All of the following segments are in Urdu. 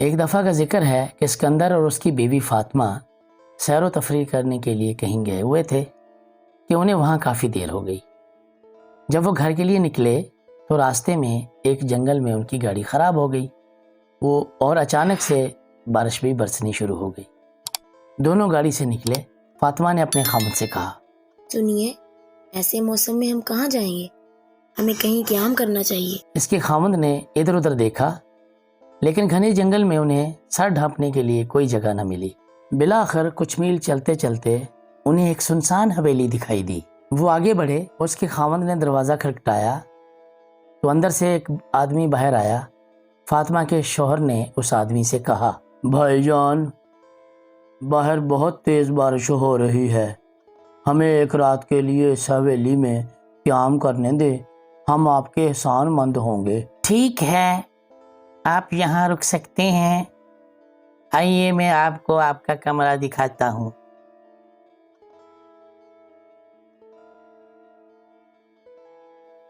ایک دفعہ کا ذکر ہے کہ اسکندر اور اس کی بیوی فاطمہ سیر و تفریح کرنے کے لیے کہیں گئے ہوئے تھے کہ انہیں وہاں کافی دیر ہو گئی۔ جب وہ گھر کے لیے نکلے تو راستے میں ایک جنگل میں ان کی گاڑی خراب ہو گئی اور اچانک سے بارش بھی برسنی شروع ہو گئی۔ دونوں گاڑی سے نکلے۔ فاطمہ نے اپنے خاوند سے کہا، سنیے، ایسے موسم میں ہم کہاں جائیں گے؟ ہمیں کہیں قیام کرنا چاہیے۔ اس کے خاوند نے ادھر ادھر دیکھا لیکن گھنے جنگل میں انہیں سر ڈھانپنے کے لیے کوئی جگہ نہ ملی۔ بالآخر کچھ میل چلتے چلتے انہیں ایک سنسان حویلی دکھائی دی۔ وہ آگے بڑھے اور اس کے خاوند نے دروازہ کھٹکھٹایا تو اندر سے ایک آدمی باہر آیا۔ فاطمہ کے شوہر نے اس آدمی سے کہا، بھائی جان، باہر بہت تیز بارش ہو رہی ہے، ہمیں ایک رات کے لیے اس حویلی میں قیام کرنے دے، ہم آپ کے احسان مند ہوں گے۔ ٹھیک ہے، آپ یہاں رک سکتے ہیں، آئیے میں آپ کو آپ کا کمرہ دکھاتا ہوں۔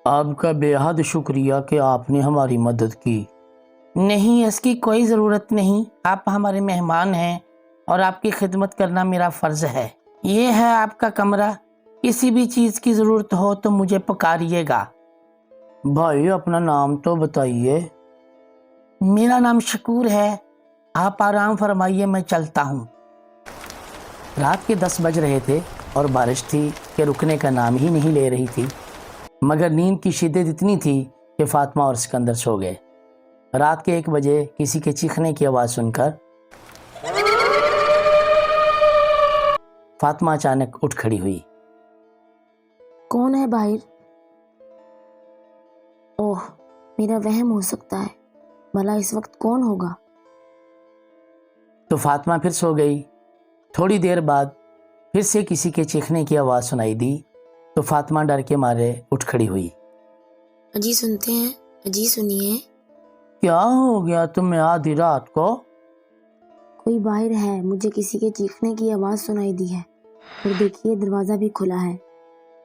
آپ کا بے حد شکریہ کہ آپ نے ہماری مدد کی۔ نہیں، اس کی کوئی ضرورت نہیں، آپ ہمارے مہمان ہیں اور آپ کی خدمت کرنا میرا فرض ہے۔ یہ ہے آپ کا کمرہ، کسی بھی چیز کی ضرورت ہو تو مجھے پکاریے گا۔ بھائی اپنا نام تو بتائیے۔ میرا نام شکور ہے، آپ آرام فرمائیے، میں چلتا ہوں۔ رات کے 10 بج رہے تھے اور بارش تھی کہ رکنے کا نام ہی نہیں لے رہی تھی، مگر نیند کی شدت اتنی تھی کہ فاطمہ اور اسکندر سو گئے۔ رات کے 1 بجے کسی کے چیخنے کی آواز سن کر فاطمہ اچانک اٹھ کھڑی ہوئی۔ کون ہے باہر؟ اوہ، میرا وہم ہو سکتا ہے، بھلا اس وقت کون ہوگا؟ تو فاطمہ پھر سو گئی۔ تھوڑی دیر بعد پھر سے کسی کے چیخنے کی آواز سنائی دی تو فاطمہ ڈر کے مارے اٹھ کھڑی ہوئی۔ اجی سنتے ہیں، اجی سنیے۔ کیا ہو گیا تمہیں آدھی رات کو؟ کوئی باہر ہے، مجھے کسی کے چیخنے کی آواز سنائی دی ہے، اور دیکھیے دروازہ بھی کھلا ہے۔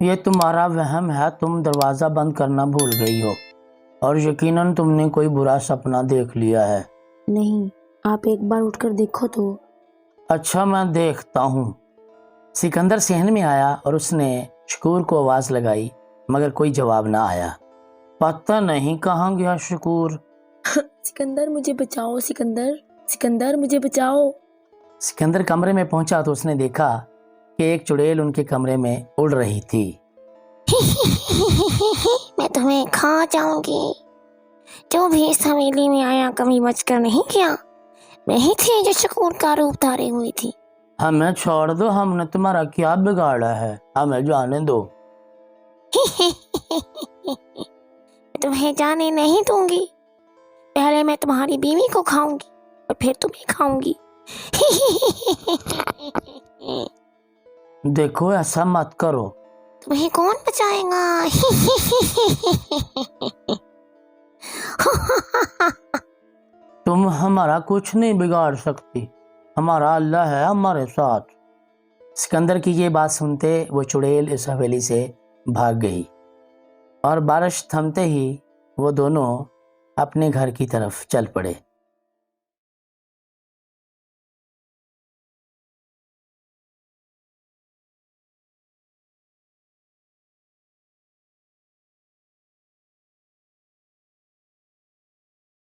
یہ تمہارا وہم ہے، تم دروازہ بند کرنا بھول گئی ہو اور یقیناً تم نے کوئی برا سپنا دیکھ لیا ہے۔ نہیں، آپ ایک بار اٹھ کر دیکھو تو۔ اچھا، میں دیکھتا ہوں۔ سکندر صحن میں آیا اور اس نے شکور کو آواز لگائی مگر کوئی جواب نہ آیا۔ پتہ نہیں کہاں گیا شکور۔ سکندر مجھے بچاؤ، سکندر، سکندر مجھے بچاؤ۔ سکندر کمرے میں پہنچا تو اس نے دیکھا کہ ایک چڑیل ان کے کمرے میں اڑ رہی تھی۔ میں تمہیں کھا جاؤں گی، جو بھی اس حویلی میں آیا کبھی بچ کر نہیں گیا، میں ہی تھی جو شکور کا روپ دھارے ہوئی تھی۔ ہمیں چھوڑ دو، ہم نے تمہارا کیا بگاڑا ہے، ہمیں جانے دو۔ میں تمہیں جانے نہیں دوں گی، پہلے میں تمہاری بیوی کو کھاؤں گی اور پھر تمہیں کھاؤں گی۔ دیکھو ایسا مت کرو۔ تمہیں کون بچائے گا؟ تم ہمارا کچھ نہیں بگاڑ سکتی، ہمارا اللہ ہے ہمارے ساتھ۔ سکندر کی یہ بات سنتے وہ چڑیل اس حویلی سے بھاگ گئی اور بارش تھمتے ہی وہ دونوں اپنے گھر کی طرف چل پڑے۔